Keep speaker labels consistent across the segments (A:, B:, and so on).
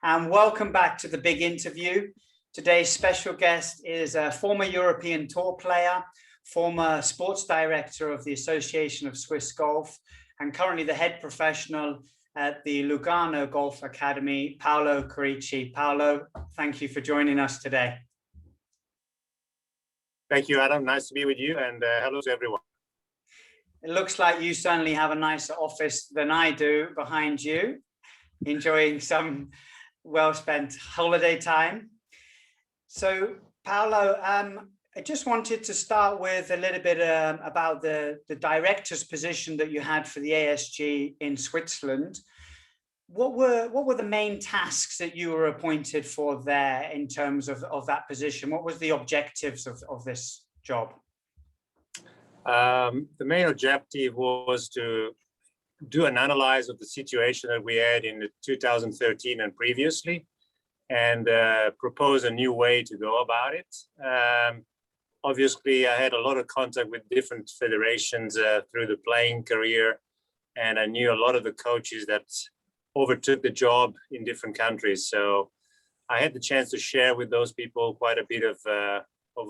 A: and welcome back to The Big Interview. Today's special guest is a former European Tour player, former sports director of the Association of Swiss Golf, and currently the head professional at the Lugano Golf Academy, Paolo Quirici. Paolo, thank you for joining us today.
B: Thank you, Adam. Nice to be with you, and hello to everyone.
A: It looks like you certainly have a nicer office than I do behind you, enjoying some well-spent holiday time. So, Paolo, I just wanted to start with a little bit about the director's position that you had for the ASG in Switzerland. What were the main tasks that you were appointed for there in terms of that position? What was the objectives of this job?
B: The main objective was to do an analysis of the situation that we had in 2013 and previously, and propose a new way to go about it. Obviously, I had a lot of contact with different federations through the playing career, and I knew a lot of the coaches that overtook the job in different countries. So I had the chance to share with those people quite a bit of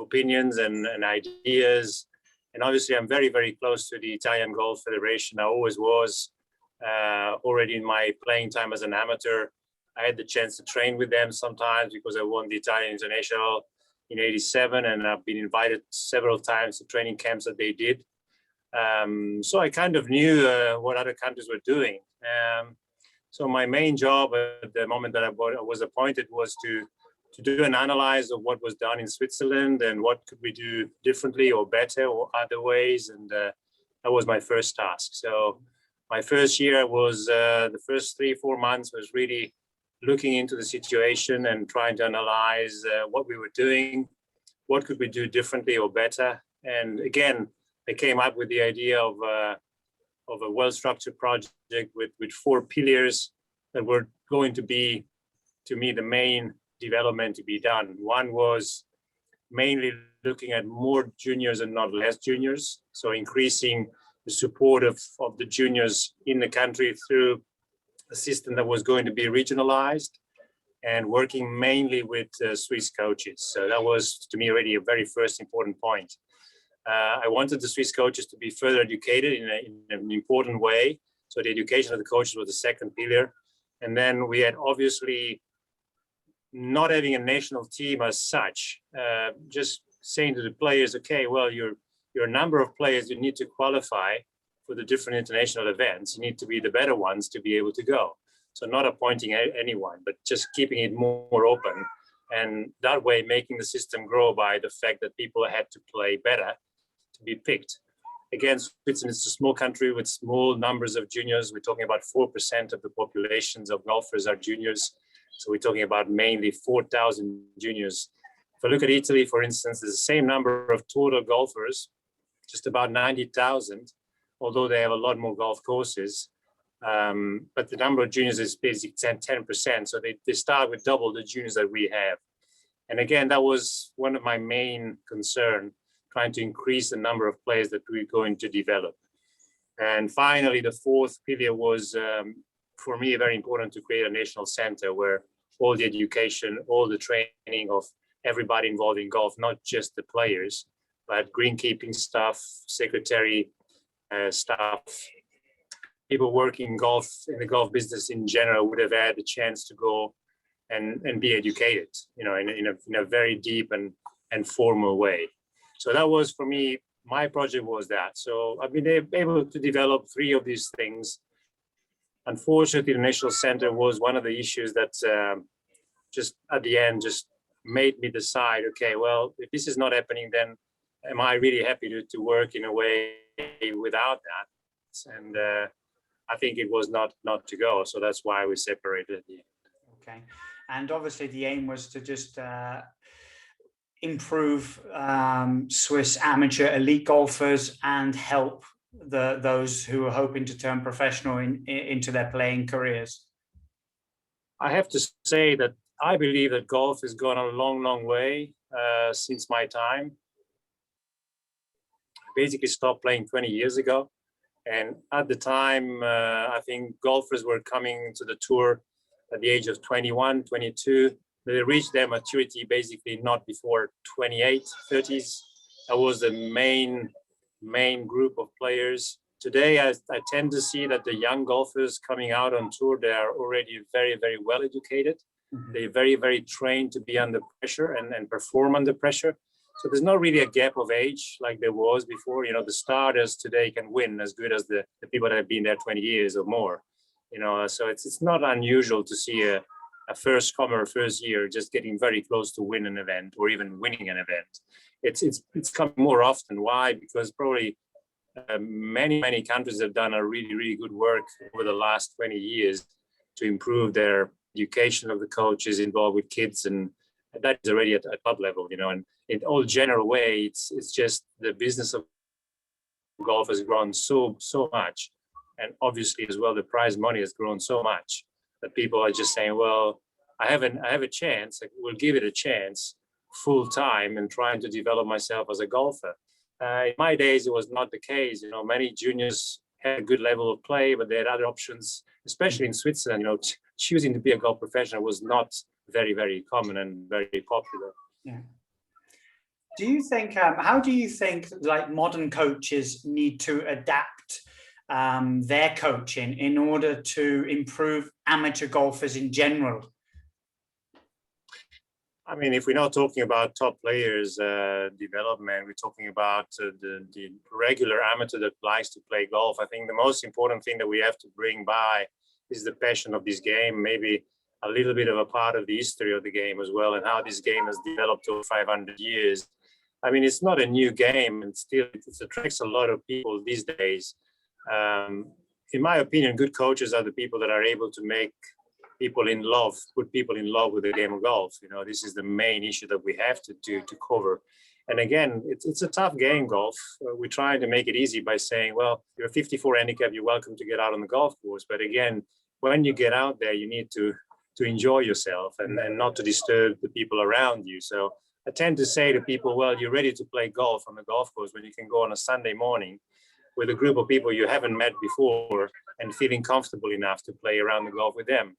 B: opinions and ideas. And obviously, I'm very, very close to the Italian Golf Federation. I always was. Already in my playing time as an amateur, I had the chance to train with them sometimes because I won the Italian International in '87, and I've been invited several times to training camps that they did. So I kind of knew what other countries were doing. So my main job at the moment that I was appointed was to do an analysis of what was done in Switzerland and what could we do differently or better or other ways. And that was my first task. So my first year was the first 3-4 months was really looking into the situation and trying to analyze what we were doing, what could we do differently or better. And again, I came up with the idea of a well-structured project with 4 pillars that were going to be, to me, the main development to be done. One was mainly looking at more juniors and not less juniors. So increasing the support of the juniors in the country through a system that was going to be regionalized and working mainly with Swiss coaches. So that was, to me, already a very first important point. I wanted the Swiss coaches to be further educated in an important way. So the education of the coaches was the second pillar. And then we had obviously not having a national team as such, just saying to the players, okay, well, you're a number of players, you need to qualify for the different international events. You need to be the better ones to be able to go. So not appointing anyone, but just keeping it more open. And that way making the system grow by the fact that people had to play better to be picked. Again, Switzerland is a small country with small numbers of juniors. We're talking about 4% of the populations of golfers are juniors. So we're talking about mainly 4,000 juniors. If I look at Italy, for instance, there's the same number of total golfers, just about 90,000, although they have a lot more golf courses. But the number of juniors is basically 10%. So they start with double the juniors that we have. And again, that was one of my main concerns, trying to increase the number of players that we're going to develop. And finally, the fourth pillar was, for me, very important to create a national center where all the education, all the training of everybody involved in golf, not just the players, but greenkeeping staff, secretary staff, people working in the golf business in general would have had the chance to go and be educated, in a very deep and formal way. So that was, for me, my project was that. So I've been able to develop 3 of these things. Unfortunately, the National Center was one of the issues that just at the end just made me decide, okay, well, if this is not happening, then am I really happy to work in a way without that? And I think it was not to go. So that's why we separated at the end.
A: Okay. And obviously the aim was to just improve Swiss amateur elite golfers and help those who are hoping to turn professional into their playing careers.
B: I have to say that I believe that golf has gone a long, long way since my time. I basically stopped playing 20 years ago. And at the time, I think golfers were coming to the tour at the age of 21, 22. They reach their maturity basically not before 28, 30s. That was the main group of players. Today, I tend to see that the young golfers coming out on tour, they are already very, very well educated. They're very, very trained to be under pressure and perform under pressure. So there's not really a gap of age like there was before. You know, the starters today can win as good as the people that have been there 20 years or more. You know, so it's not unusual to see a first comer, first year, just getting very close to win an event or even winning an event. It's coming more often. Why? Because probably many countries have done a really, really good work over the last 20 years to improve their education of the coaches involved with kids, and that is already at a club level, you know. And in all general way, it's just the business of golf has grown so much, and obviously as well the prize money has grown so much that people are just saying, well, I have a chance, I will give it a chance full time and trying to develop myself as a golfer. In my days, it was not the case. You know, many juniors had a good level of play, but they had other options, especially in Switzerland. You know, choosing to be a golf professional was not very, very common and very popular.
A: Yeah. Do you think, how do you think like modern coaches need to adapt their coaching in order to improve amateur golfers in general?
B: I mean, if we're not talking about top players development, we're talking about the regular amateur that likes to play golf. I think the most important thing that we have to bring by is the passion of this game, maybe a little bit of a part of the history of the game as well, and how this game has developed over 500 years. I mean, it's not a new game, and still it attracts a lot of people these days. In my opinion, good coaches are the people that are able to make people in love, put people in love with the game of golf. You know, this is the main issue that we have to cover. And again, it's a tough game, golf. We're trying to make it easy by saying, well, you're a 54 handicap, you're welcome to get out on the golf course. But again, when you get out there, you need to enjoy yourself and not to disturb the people around you. So I tend to say to people, well, you're ready to play golf on the golf course when you can go on a Sunday morning with a group of people you haven't met before and feeling comfortable enough to play around the golf with them.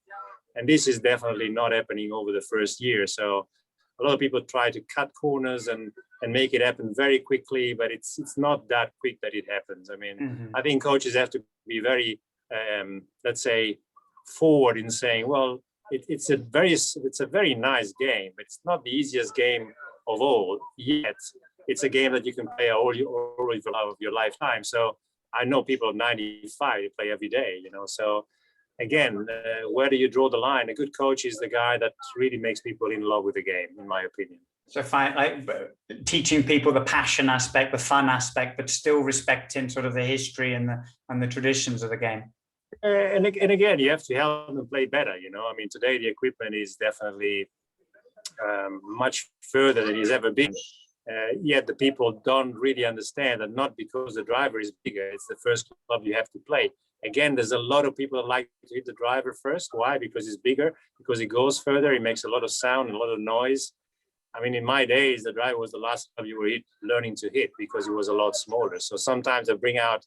B: And this is definitely not happening over the first year. So a lot of people try to cut corners and make it happen very quickly, but it's not that quick that it happens. I mean, I think coaches have to be very, let's say, forward in saying, well, it's a very nice game, but it's not the easiest game of all yet. It's a game that you can play all of your lifetime. So I know people of 95 who play every day, you know. So again, where do you draw the line? A good coach is the guy that really makes people in love with the game, in my opinion.
A: So like teaching people the passion aspect, the fun aspect, but still respecting sort of the history and the traditions of the game.
B: And again, you have to help them play better. You know, I mean, today the equipment is definitely much further than it's ever been. Yet the people don't really understand that not because the driver is bigger, it's the first club you have to play. Again, there's a lot of people that like to hit the driver first. Why? Because it's bigger, because it goes further, it makes a lot of sound and a lot of noise. I mean, in my days, the driver was the last club you were learning to hit because it was a lot smaller. So sometimes I bring out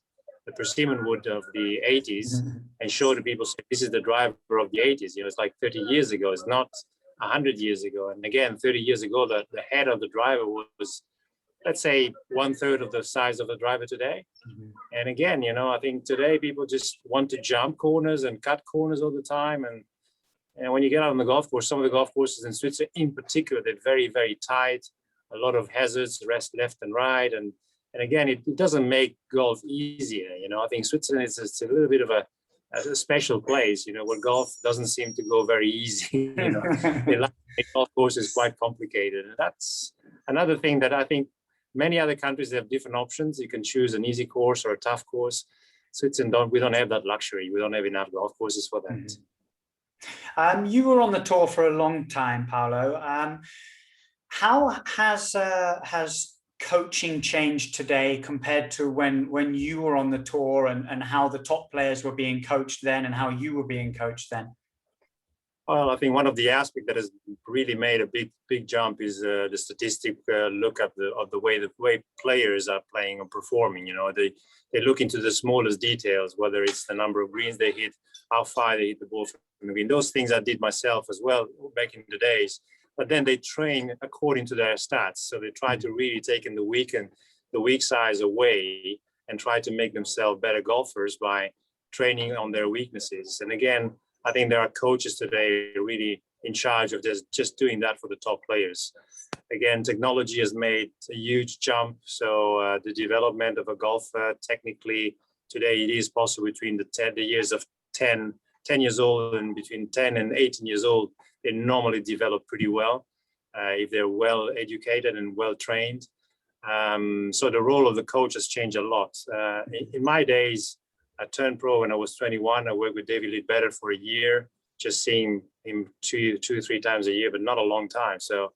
B: the persimmon wood of the 80s and show the people, say, this is the driver of the 80s. You know, it's like 30 years ago. It's not 100 years ago. And again, 30 years ago, the head of the driver was, let's say, 1/3 of the size of the driver today. And again, you know, I think today people just want to jump corners and cut corners all the time. And when you get out on the golf course, some of the golf courses in Switzerland in particular, they're very, very tight, a lot of hazards, rest left and right. And again, it doesn't make golf easier. You know, I think Switzerland is a little bit of a special place, you know, where golf doesn't seem to go very easy. You know, the golf course is quite complicated. And that's another thing that I think many other countries have different options. You can choose an easy course or a tough course. Switzerland, we don't have that luxury. We don't have enough golf courses for that.
A: You were on the tour for a long time, Paolo. How has coaching changed today compared to when you were on the tour, and how the top players were being coached then and how you were being coached then?
B: Well, I think one of the aspects that has really made a big jump is the statistic look at the way players are playing or performing. You know, they look into the smallest details, whether it's the number of greens they hit, how far they hit the ball from I mean, those things I did myself as well back in the days. But then they train according to their stats. So they try to really take in the weak size away and try to make themselves better golfers by training on their weaknesses. And again, I think there are coaches today really in charge of just doing that for the top players. Again, technology has made a huge jump. So the development of a golfer, technically today it is possible between the years of 10 years old and between 10 and 18 years old, they normally develop pretty well if they're well educated and well trained. So the role of the coach has changed a lot. In my days, I turned pro when I was 21. I worked with David Leadbetter for a year, just seeing him two or three times a year, but not a long time. So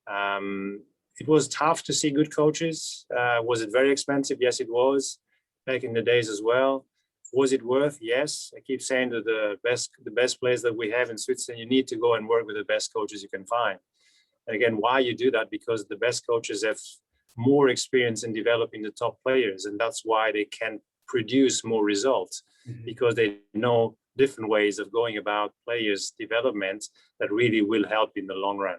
B: it was tough to see good coaches. Was it very expensive? Yes, it was back in the days as well. Was it worth? Yes. I keep saying to the best players that we have in Switzerland, you need to go and work with the best coaches you can find. And again, why you do that? Because the best coaches have more experience in developing the top players, and that's why they can produce more results, because they know different ways of going about players' development that really will help in the long run.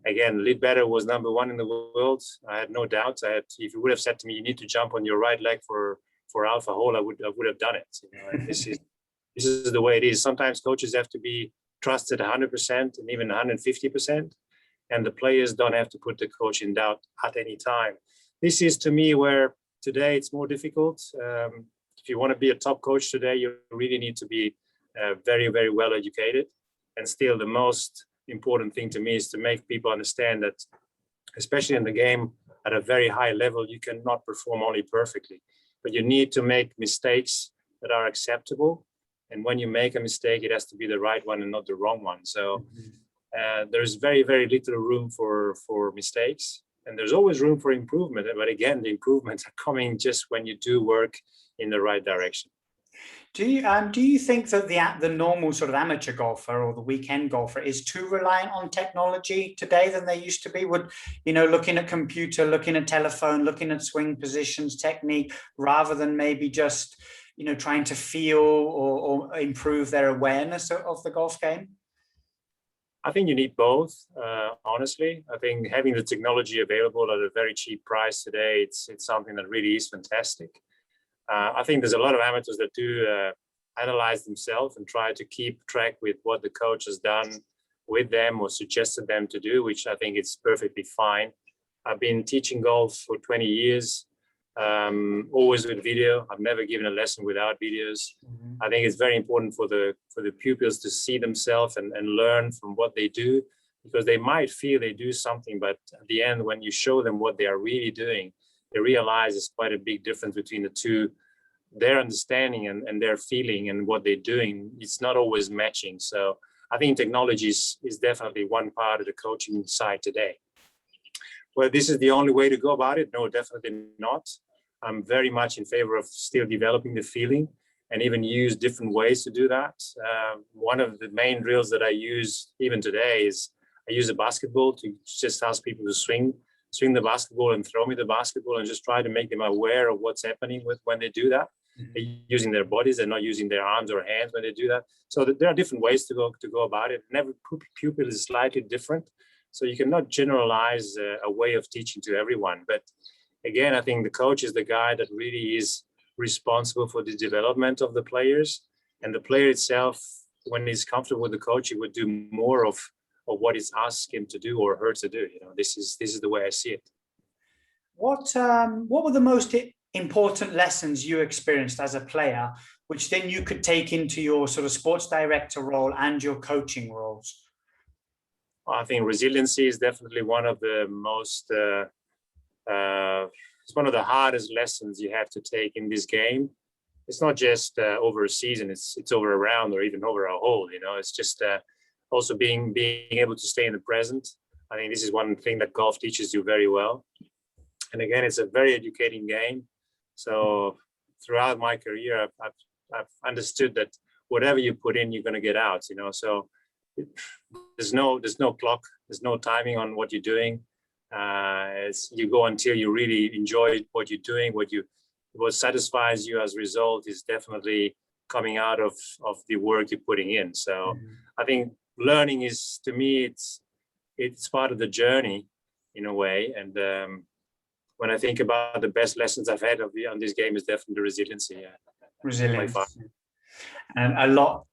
B: Again, Leadbetter was number one in the world. I had no doubt. If you would have said to me, you need to jump on your right leg for alpha hole, I would have done it. You know, and this is the way it is. Sometimes coaches have to be trusted 100% and even 150%, and the players don't have to put the coach in doubt at any time. This is, to me, where today it's more difficult. If you want to be a top coach today, you really need to be very, very well educated. And still, the most important thing to me is to make people understand that, especially in the game at a very high level, you cannot perform only perfectly, but you need to make mistakes that are acceptable. And when you make a mistake, it has to be the right one and not the wrong one. So there's very, very little room for mistakes, and there's always room for improvement. But again, the improvements are coming just when you do work in the right direction.
A: Do you think that the normal sort of amateur golfer or the weekend golfer is too reliant on technology today than they used to be? Would, looking at computer, looking at telephone, looking at swing positions, technique, rather than maybe just, trying to feel or improve their awareness of the golf game?
B: I think you need both, honestly. I think having the technology available at a very cheap price today, it's something that really is fantastic. I think there's a lot of amateurs that do analyze themselves and try to keep track with what the coach has done with them or suggested them to do, which I think is perfectly fine. I've been teaching golf for 20 years, always with video. I've never given a lesson without videos. I think it's very important for the pupils to see themselves and learn from what they do, because they might feel they do something, but at the end, when you show them what they are really doing, they realize there's quite a big difference between the two. Their understanding and their feeling and what they're doing, it's not always matching. So I think technology is definitely one part of the coaching side today. Well, this is the only way to go about it? No, definitely not. I'm very much in favor of still developing the feeling and even use different ways to do that. One of the main drills that I use even today is I use a basketball to just ask people to swing the basketball and throw me the basketball and just try to make them aware of what's happening when they do that. They're using their bodies, they're not using their arms or hands when they do that. So there are different ways to go about it. And every pupil is slightly different. So you cannot generalize a way of teaching to everyone. But again, I think the coach is the guy that really is responsible for the development of the players. And the player itself, when he's comfortable with the coach, he would do more of what is asked him to do or her to do. This is the way I see it.
A: What were the most important lessons you experienced as a player, which then you could take into your sort of sports director role and your coaching roles?
B: I think resiliency is definitely one of the most, it's one of the hardest lessons you have to take in this game. It's not just over a season, it's over a round or even over a hole, it's just also being able to stay in the present. I think this is one thing that golf teaches you very well. And again, it's a very educating game. So throughout my career, I've understood that whatever you put in, you're going to get out, so there's no clock, there's no timing on what you're doing. You go until you really enjoy what you're doing. What satisfies you as a result is definitely coming out of the work you're putting in. So I think learning is, to me, it's part of the journey in a way. And when I think about the best lessons I've had on this game, is definitely resiliency. Yeah.
A: Resilience. And a lot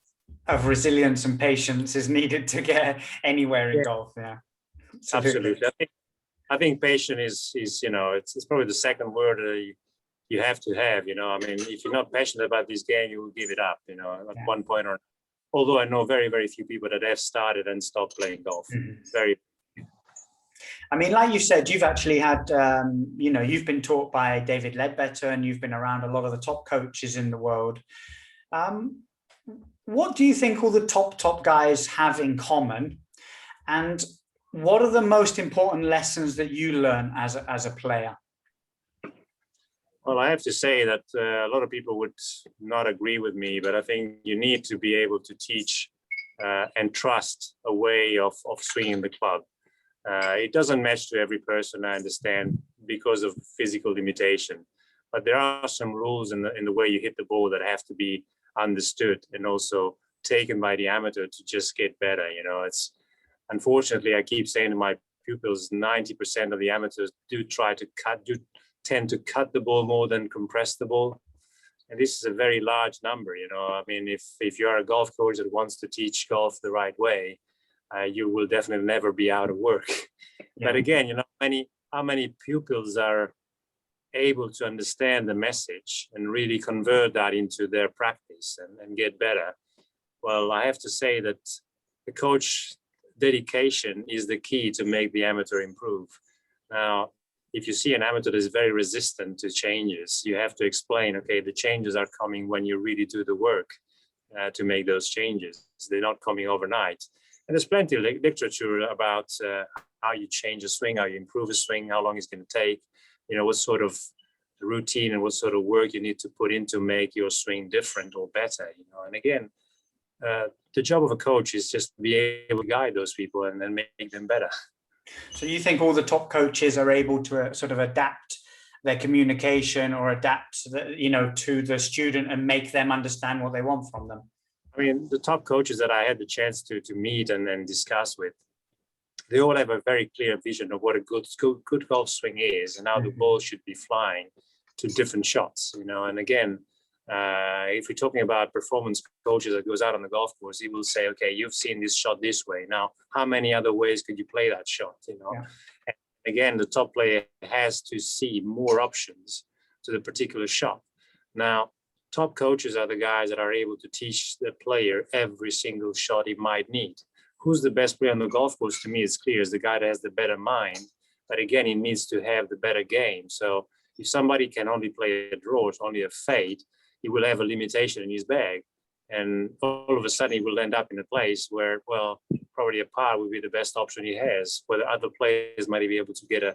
A: of resilience and patience is needed to get anywhere in golf. Yeah,
B: absolutely. I think patience is it's probably the second word you have to have. I mean, if you're not passionate about this game, you will give it up. At one point or. Although I know very, very few people that have started and stopped playing golf. Very.
A: I mean, like you said, you've actually had, you've been taught by David Ledbetter, and you've been around a lot of the top coaches in the world. What do you think all the top guys have in common? And what are the most important lessons that you learn as a player?
B: Well, I have to say that a lot of people would not agree with me, but I think you need to be able to teach and trust a way of swinging the club. It doesn't match to every person, I understand, because of physical limitation. But there are some rules in the way you hit the ball that have to be understood and also taken by the amateur to just get better. It's unfortunately, I keep saying to my pupils, 90% of the amateurs do tend to cut the ball more than compress the ball. And this is a very large number. I mean, if you're a golf coach that wants to teach golf the right way, you will definitely never be out of work. Yeah. But again, how many pupils are able to understand the message and really convert that into their practice and get better? Well, I have to say that the coach dedication is the key to make the amateur improve. Now, if you see an amateur that is very resistant to changes, you have to explain, okay, the changes are coming when you really do the work to make those changes. They're not coming overnight. And there's plenty of literature about how you change a swing, how you improve a swing, how long it's going to take, what sort of routine and what sort of work you need to put in to make your swing different or better. And again, the job of a coach is just to be able to guide those people and then make them better.
A: So you think all the top coaches are able to sort of adapt their communication or adapt, to the student and make them understand what they want from them?
B: I mean, the top coaches that I had the chance to meet and discuss with, they all have a very clear vision of what a good golf swing is and how the ball should be flying to different shots, And again, if we're talking about performance coaches that goes out on the golf course, he will say, okay, you've seen this shot this way. Now, how many other ways could you play that shot? And again, the top player has to see more options to the particular shot. Now, top coaches are the guys that are able to teach the player every single shot he might need. Who's the best player on the golf course? To me, it's clear, is the guy that has the better mind. But again, he needs to have the better game. So if somebody can only play a draw, it's only a fade, he will have a limitation in his bag. And all of a sudden, he will end up in a place where, probably a par would be the best option he has, where the other players might be able to get a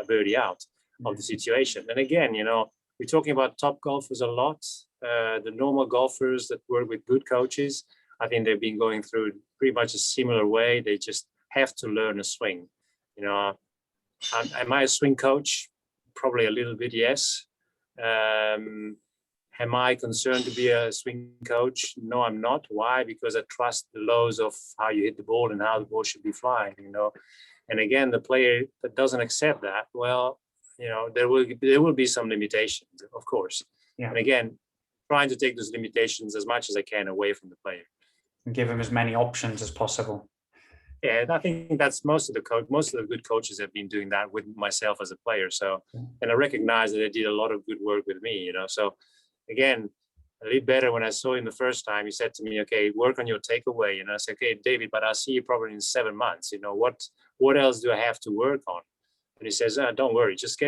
B: birdie out of the situation. And again, we're talking about top golfers a lot. The normal golfers that work with good coaches, I think they've been going through pretty much a similar way. They just have to learn a swing. Am I a swing coach? Probably a little bit, yes. Am I concerned to be a swing coach? No, I'm not. Why? Because I trust the laws of how you hit the ball and how the ball should be flying, And again, the player that doesn't accept that, there will be some limitations, of course. Yeah. And again, trying to take those limitations as much as I can away from the player.
A: And give him as many options as possible.
B: Yeah, I think that's most of the good coaches have been doing that with myself as a player. So, and I recognize that they did a lot of good work with me, So again, a little better when I saw him the first time, he said to me, okay, work on your takeaway. And I said, okay, David, but I'll see you probably in 7 months. What else do I have to work on? And he says, don't worry, just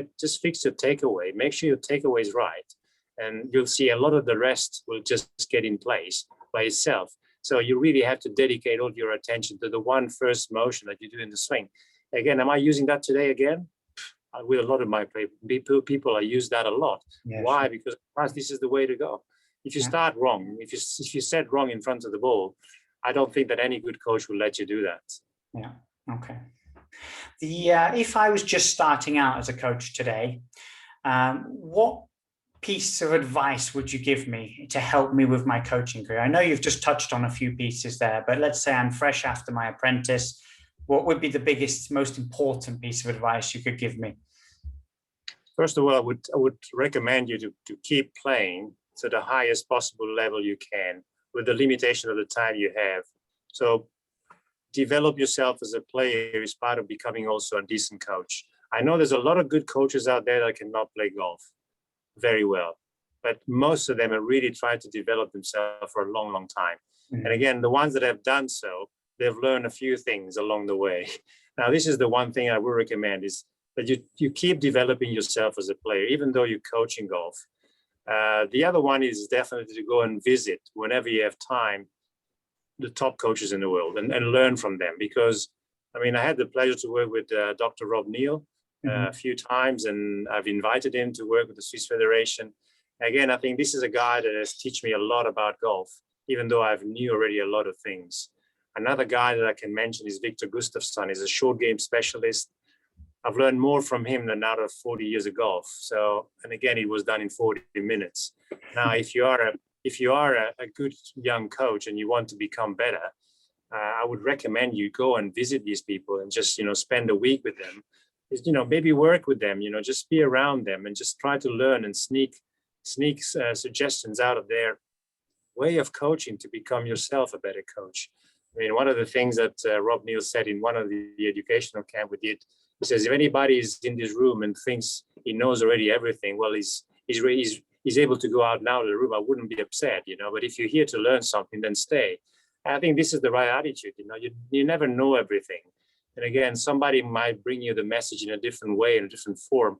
B: fix your takeaway. Make sure your takeaway is right. And you'll see a lot of the rest will just get in place by itself. So you really have to dedicate all your attention to the one first motion that you do in the swing. Again, am I using that today again? With a lot of my people, I use that a lot. Yeah, why? Sure. Because this is the way to go. If you start wrong, if you set wrong in front of the ball, I don't think that any good coach will let you do that.
A: Yeah. Okay. If I was just starting out as a coach today, what piece of advice would you give me to help me with my coaching career? I know you've just touched on a few pieces there, but let's say I'm fresh after my apprentice. What would be the biggest, most important piece of advice you could give me?
B: First of all, I would recommend you to keep playing to the highest possible level you can with the limitation of the time you have. So develop yourself as a player is part of becoming also a decent coach. I know there's a lot of good coaches out there that cannot play golf very well, but most of them are really trying to develop themselves for a long, long time. Mm-hmm. And again, the ones that have done so, they've learned a few things along the way. Now, this is the one thing I would recommend is that you keep developing yourself as a player, even though you're coaching golf. The other one is definitely to go and visit whenever you have time, the top coaches in the world and learn from them. Because, I mean, I had the pleasure to work with Dr. Rob Neal a few times, and I've invited him to work with the Swiss Federation. Again, I think this is a guy that has taught me a lot about golf, even though I've knew already a lot of things. Another guy that I can mention is Victor Gustafsson. He's a short game specialist. I've learned more from him than out of 40 years of golf. So, and again, it was done in 40 minutes. Now, if you are a good young coach and you want to become better, I would recommend you go and visit these people and just, spend a week with them. Maybe work with them, just be around them and just try to learn and sneak suggestions out of their way of coaching to become yourself a better coach. I mean, one of the things that Rob Neal said in one of the educational camp we did, he says, if anybody is in this room and thinks he knows already everything, well, he's able to go out now to the room. I wouldn't be upset, but if you're here to learn something, then stay. And I think this is the right attitude. You never know everything. And again, somebody might bring you the message in a different way, in a different form,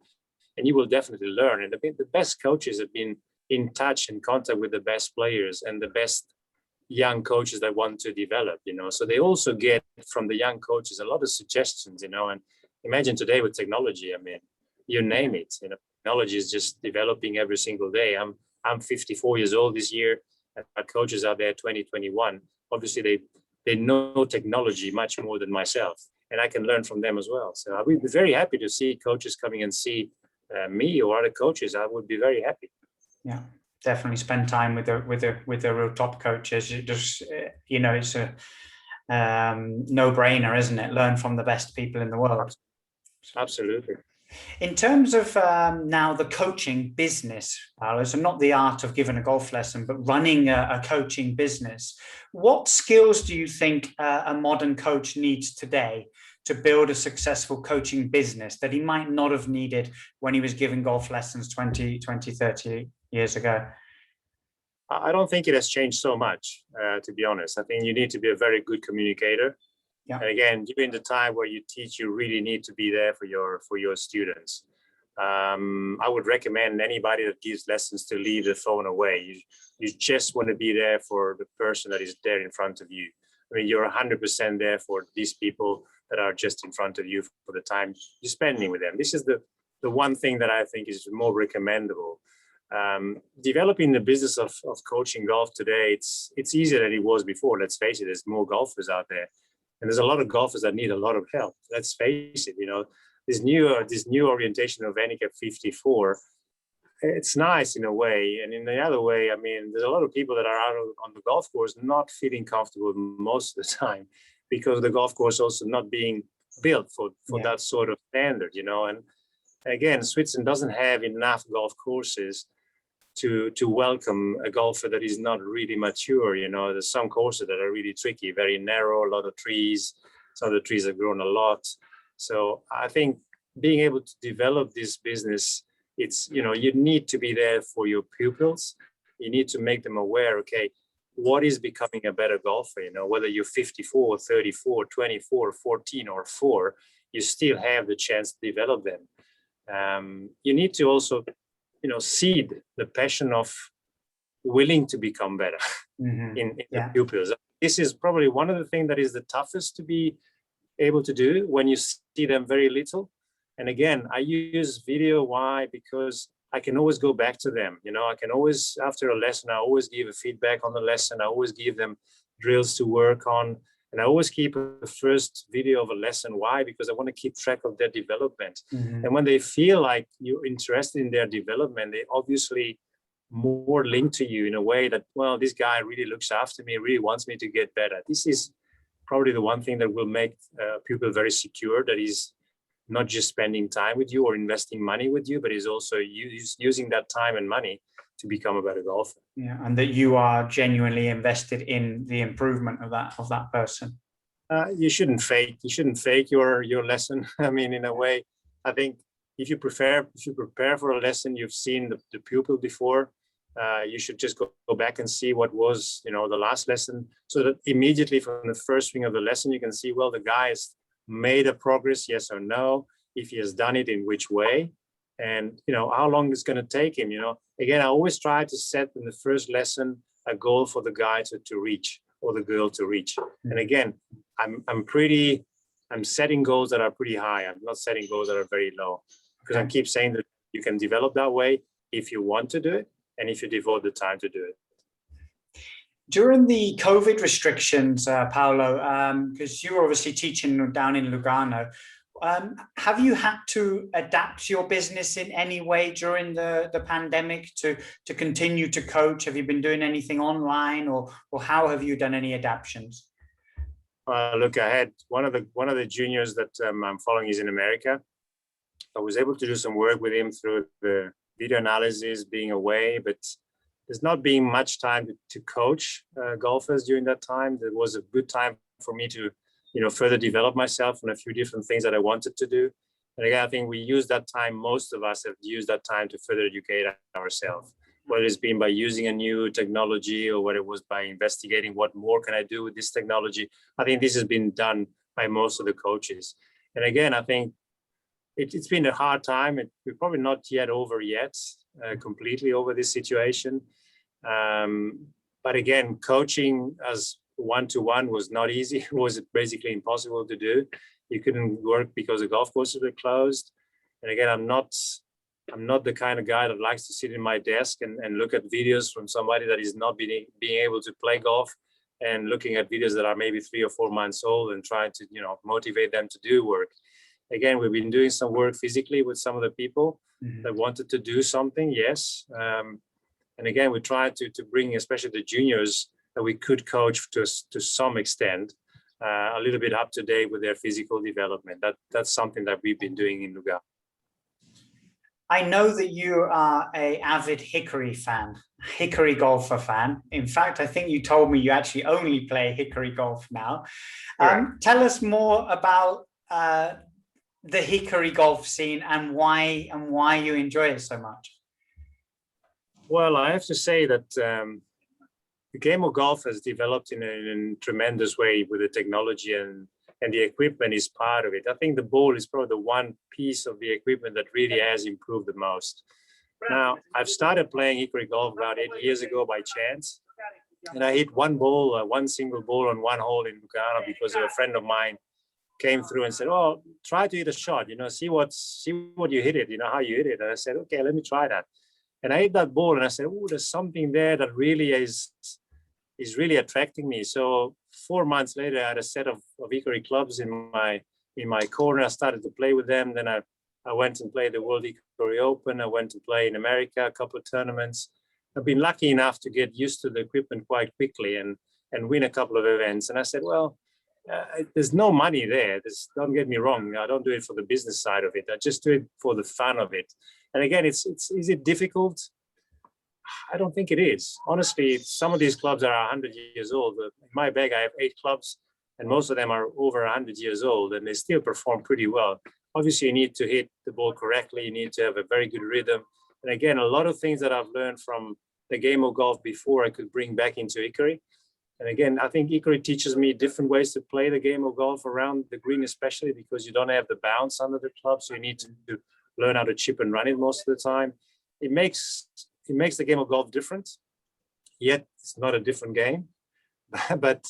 B: and you will definitely learn. And the best coaches have been in touch and contact with the best players and the best young coaches that want to develop, so they also get from the young coaches a lot of suggestions, and imagine today with technology, I mean, you name it, technology is just developing every single day. I'm 54 years old this year, and our coaches out there 2021, obviously they know technology much more than myself, and I can learn from them as well. So I would be very happy to see coaches coming and see me or other coaches. I would be very happy.
A: Yeah, definitely spend time with the real top coaches. It just, it's a no-brainer, isn't it? Learn from the best people in the world.
B: Absolutely.
A: In terms of now the coaching business, Paolo, so not the art of giving a golf lesson, but running a coaching business, what skills do you think a modern coach needs today to build a successful coaching business that he might not have needed when he was giving golf lessons 20, 30 years ago?
B: I don't think it has changed so much, to be honest. I think you need to be a very good communicator. Yeah. And again, during the time where you teach, you really need to be there for your students. I would recommend anybody that gives lessons to leave the phone away. You just want to be there for the person that is there in front of you. I mean, you're 100% there for these people that are just in front of you for the time you're spending with them. This is the one thing that I think is more recommendable. Developing the business of coaching golf today, it's easier than it was before. Let's face it, there's more golfers out there. And there's a lot of golfers that need a lot of help. Let's face it, this new orientation of Handicap 54, it's nice in a way. And in the other way, I mean, there's a lot of people that are out on the golf course not feeling comfortable most of the time because the golf course also not being built for that sort of standard, And again, Switzerland doesn't have enough golf courses to welcome a golfer that is not really mature. There's some courses that are really tricky, very narrow, a lot of trees. Some of the trees have grown a lot. So I think being able to develop this business, it's, you need to be there for your pupils. You need to make them aware, okay, what is becoming a better golfer? Whether you're 54, 34, 24, 14 or 4, you still have the chance to develop them. You need to also seed the passion of willing to become better in the pupils. This is probably one of the things that is the toughest to be able to do when you see them very little. And again, I use video. Why? Because I can always go back to them. I can always, after a lesson, I always give a feedback on the lesson. I always give them drills to work on. And I always keep a first video of a lesson. Why? Because I want to keep track of their development.
A: Mm-hmm.
B: And when they feel like you're interested in their development, they obviously more linked to you in a way that, well, this guy really looks after me, really wants me to get better. This is probably the one thing that will make people very secure, that he's not just spending time with you or investing money with you, but he's also using that time and money to become a better golfer.
A: Yeah, and that you are genuinely invested in the improvement of that person.
B: You shouldn't fake. You shouldn't fake your lesson. I mean, in a way, I think if you prepare for a lesson, you've seen the pupil before. You should just go back and see what was, the last lesson, so that immediately from the first swing of the lesson, you can see, well, the guy has made a progress, yes or no, if he has done it, in which way, and, how long it's going to take him. Again, I always try to set in the first lesson a goal for the guy to reach, or the girl to reach. And again, I'm setting goals that are pretty high. I'm not setting goals that are very low, because I keep saying that you can develop that way if you want to do it, and if you devote the time to do it.
A: During the COVID restrictions, Paolo, because you were obviously teaching down in Lugano, have you had to adapt your business in any way during the pandemic to continue to coach? Have you been doing anything online, or how have you done any adaptations?
B: Look, I had one of the juniors that I'm following is in America. I was able to do some work with him through the video analysis, being away, but there's not been much time to coach golfers during that time. There was a good time for me to, further develop myself on a few different things that I wanted to do. And again, I think we use that time, most of us have used that time to further educate ourselves, whether it's been by using a new technology, or whether it was by investigating what more can I do with this technology. I think this has been done by most of the coaches. And again, I think it's been a hard time. We're probably not yet over completely over this situation. But again, coaching as one-to-one was not easy. It was basically impossible to do. You couldn't work because the golf courses were closed. And again, I'm not the kind of guy that likes to sit in my desk and look at videos from somebody that is not being able to play golf, and looking at videos that are maybe 3 or 4 months old and trying to, motivate them to do work. Again, we've been doing some work physically with some of the people that wanted to do something, yes. And again, we tried to bring, especially the juniors, that we could coach to some extent, a little bit up to date with their physical development. That's something that we've been doing in Lugano.
A: I know that you are an avid Hickory golfer fan. In fact, I think you told me you actually only play Hickory golf now. Tell us more about the Hickory golf scene and why you enjoy it so much.
B: Well, I have to say that the game of golf has developed in a tremendous way with the technology, and the equipment is part of it. I think the ball is probably the one piece of the equipment that really has improved the most. Now, I've started playing Hickory golf about 8 years ago by chance, and I hit one single ball on one hole in Lugano because a friend of mine came through and said, "Oh, try to hit a shot, see what you hit it, how you hit it." And I said, "Okay, let me try that." And I hit that ball, and I said, "Oh, there's something there that really is really attracting me." So 4 months later, I had a set of Hickory clubs in my corner. I started to play with them. Then I went and played the World Hickory Open. I went to play in America, a couple of tournaments. I've been lucky enough to get used to the equipment quite quickly and win a couple of events. And I said, well, there's no money there. Don't get me wrong. I don't do it for the business side of it. I just do it for the fun of it. And again, is it difficult? I don't think it is. Honestly, some of these clubs are 100 years old. In my bag, I have 8 clubs, and most of them are over 100 years old, and they still perform pretty well. Obviously, you need to hit the ball correctly. You need to have a very good rhythm. And again, a lot of things that I've learned from the game of golf before, I could bring back into Hickory. And again, I think Hickory teaches me different ways to play the game of golf around the green, especially because you don't have the bounce under the club. So you need to learn how to chip and run it most of the time. It makes the game of golf different, yet it's not a different game. But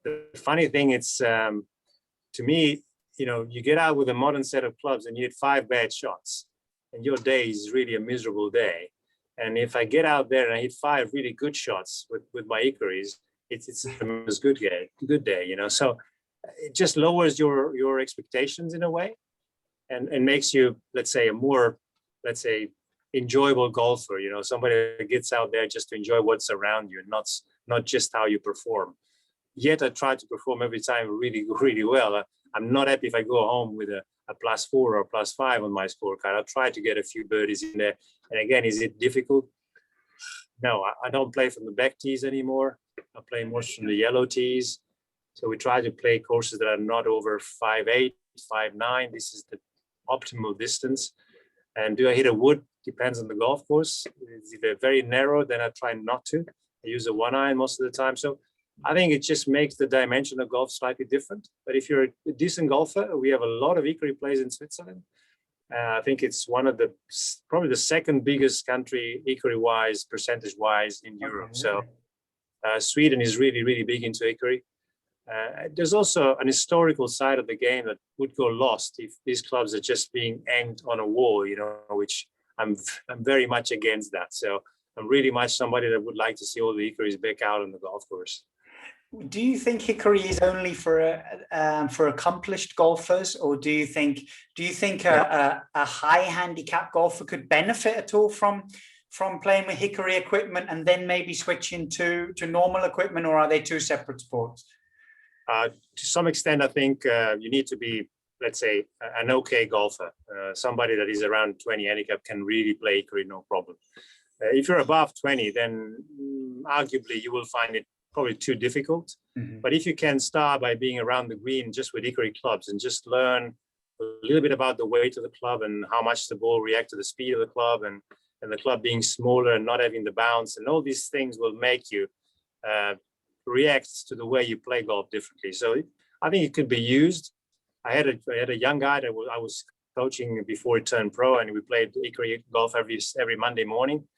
B: the funny thing, it's to me, you get out with a modern set of clubs and you hit 5 bad shots, and your day is really a miserable day. And if I get out there and I hit 5 really good shots with my Hickories, it's a good day. So it just lowers your expectations in a way, and makes you, let's say, a more, let's say, enjoyable golfer. You know, somebody that gets out there just to enjoy what's around you, and not just how you perform. Yet I try to perform every time really, really well. I'm not happy if I go home with a +4 or a +5 on my scorecard. I'll try to get a few birdies in there. And again, is it difficult? No, I don't play from the back tees anymore. I play more from the yellow tees. So we try to play courses that are not over 5'8", 5'9". This is the optimal distance. And do I hit a wood? Depends on the golf course. If they're very narrow, then I try not to. I use a 1-iron most of the time. So I think it just makes the dimension of golf slightly different. But if you're a decent golfer, we have a lot of Hickory players in Switzerland. I think it's one of the, probably the second biggest country Hickory-wise, percentage-wise in Europe. So Sweden is really, really big into Hickory. There's also an historical side of the game that would go lost if these clubs are just being hanged on a wall, you know, which I'm very much against that. So I'm really much somebody that would like to see all the Hickorys back out on the golf course.
A: Do you think Hickory is only for accomplished golfers, or do you think a high handicap golfer could benefit at all from playing with Hickory equipment and then maybe switching to normal equipment, or are they two separate sports?
B: To some extent, I think you need to be, let's say, an okay golfer. Somebody that is around 20 handicap can really play Hickory, no problem. If you're above 20, then arguably you will find it probably too difficult. Mm-hmm. But if you can start by being around the green just with Hickory clubs and just learn a little bit about the weight of the club and how much the ball reacts to the speed of the club, and the club being smaller and not having the bounce, and all these things will make you react to the way you play golf differently. So I think it could be used. I had a young guy that I was coaching before he turned pro, and we played Hickory golf every Monday morning.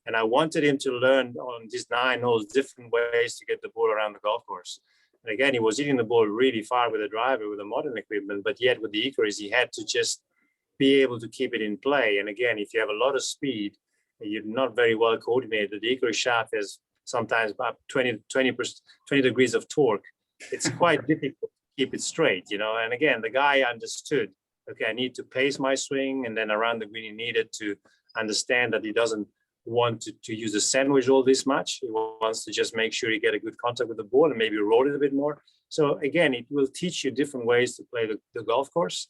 B: And I wanted him to learn on these 9 holes different ways to get the ball around the golf course. And again, he was hitting the ball really far with a driver with the modern equipment, but yet with the Hickorys, he had to just be able to keep it in play. And again, if you have a lot of speed, you're not very well coordinated. The Hickory shaft has sometimes about 20 degrees of torque. It's quite difficult to keep it straight, you know. And again, the guy understood, okay, I need to pace my swing, and then around the green, he needed to understand that he doesn't want to use a sandwich all this much. He wants to just make sure you get a good contact with the ball and maybe roll it a bit more. So again, it will teach you different ways to play the golf course,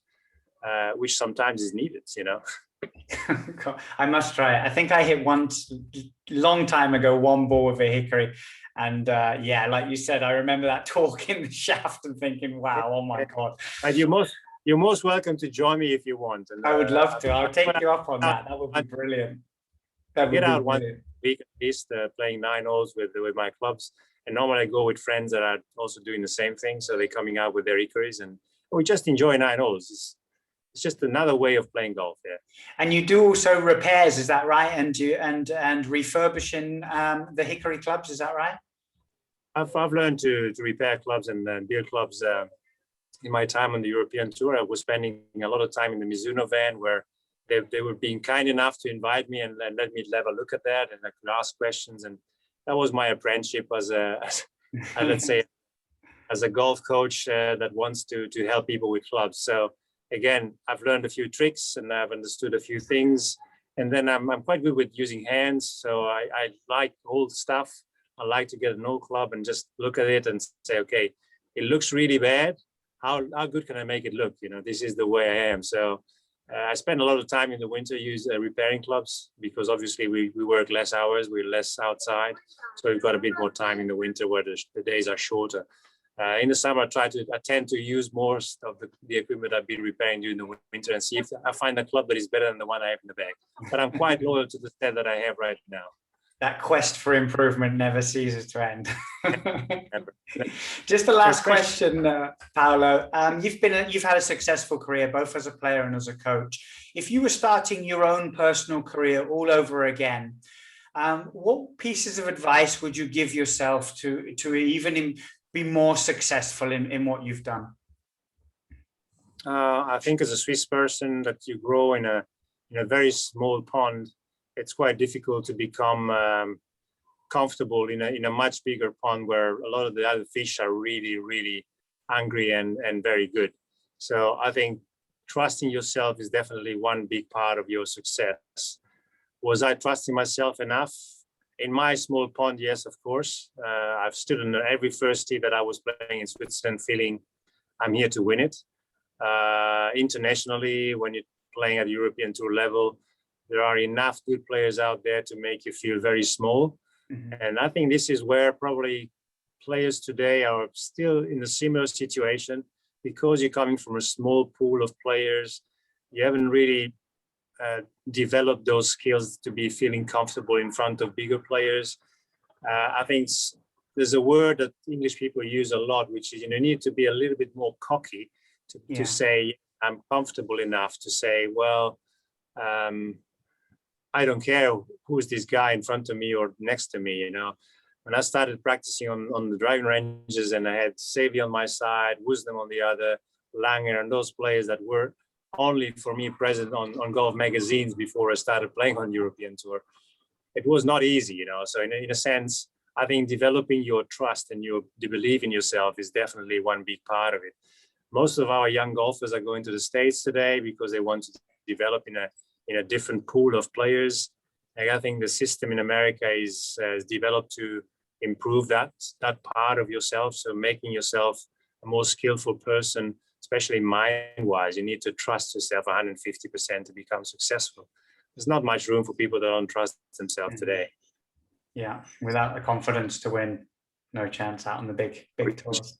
B: which sometimes is needed, you know.
A: I must try it. I think I hit once, long time ago, one ball with a Hickory. And yeah, like you said, I remember that torque in the shaft and thinking, wow, oh my God.
B: And you're most welcome to join me if you want. And
A: I would love to. I'll take you up on that. That would be brilliant.
B: Get out one week at least, playing 9 holes with my clubs. And normally I go with friends that are also doing the same thing. So they're coming out with their Hickorys, and we just enjoy 9 holes. It's just another way of playing golf. Yeah. And
A: you do also repairs, is that right? And refurbishing the Hickory clubs, is that right?
B: I've learned to repair clubs and build clubs in my time on the European tour. I was spending a lot of time in the Mizuno van, where they were being kind enough to invite me and let me have a look at that, and I could ask questions. And that was my apprenticeship as let's say, as a golf coach that wants to help people with clubs. So again, I've learned a few tricks and I've understood a few things. And then I'm quite good with using hands. So I like old stuff. I like to get an old club and just look at it and say, okay, it looks really bad. How good can I make it look? You know, this is the way I am. So I spend a lot of time in the winter repairing clubs, because obviously we work less hours, we're less outside. So we've got a bit more time in the winter where the days are shorter. In the summer, I tend to use more of the equipment I've been repairing during the winter and see if I find a club that is better than the one I have in the bag. But I'm quite loyal to the set that I have right now.
A: That quest for improvement never ceases to end. Just the last question, Paolo. You've had a successful career, both as a player and as a coach. If you were starting your own personal career all over again, what pieces of advice would you give yourself to even be more successful in what you've done?
B: I think as a Swiss person, that you grow in a very small pond, it's quite difficult to become comfortable in a much bigger pond where a lot of the other fish are really, really hungry and very good. So I think trusting yourself is definitely one big part of your success. Was I trusting myself enough? In my small pond, yes, of course. I've stood in every first tee that I was playing in Switzerland feeling I'm here to win it. Internationally, when you're playing at European Tour level, there are enough good players out there to make you feel very small. Mm-hmm. And I think this is where probably players today are still in a similar situation, because you're coming from a small pool of players. You haven't really developed those skills to be feeling comfortable in front of bigger players. I think there's a word that English people use a lot, which is, you need to be a little bit more cocky to say, I'm comfortable enough to say, well, I don't care who's this guy in front of me or next to me, When I started practicing on the driving ranges, and I had Sevi on my side, Wisdom on the other, Langer, and those players that were only for me present on golf magazines before I started playing on European Tour, it was not easy, So in a sense, I think developing your trust and the belief in yourself is definitely one big part of it. Most of our young golfers are going to the States today because they want to develop in a different pool of players. And I think the system in America is developed to improve that part of yourself. So making yourself a more skillful person, especially mind-wise, you need to trust yourself 150% to become successful. There's not much room for people that don't trust themselves today.
A: Yeah, without the confidence to win, no chance out on the big tours.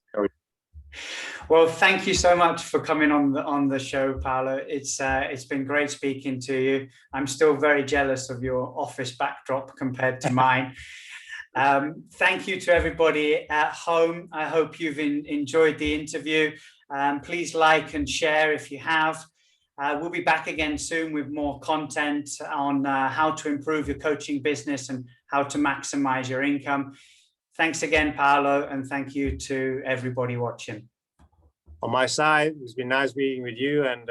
A: Well, thank you so much for coming on the show, Paolo. It's been great speaking to you. I'm still very jealous of your office backdrop compared to mine. Thank you to everybody at home. I hope you've enjoyed the interview. Please like and share if you have. We'll be back again soon with more content on how to improve your coaching business and how to maximize your income. Thanks again, Paolo, and thank you to everybody watching.
B: On my side, it's been nice being with you, and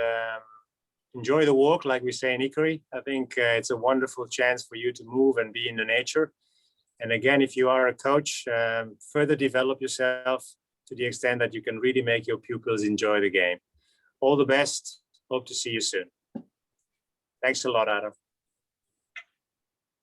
B: enjoy the walk, like we say in Hickory. I think it's a wonderful chance for you to move and be in the nature. And again, if you are a coach, further develop yourself to the extent that you can really make your pupils enjoy the game. All the best. Hope to see you soon. Thanks a lot, Adam.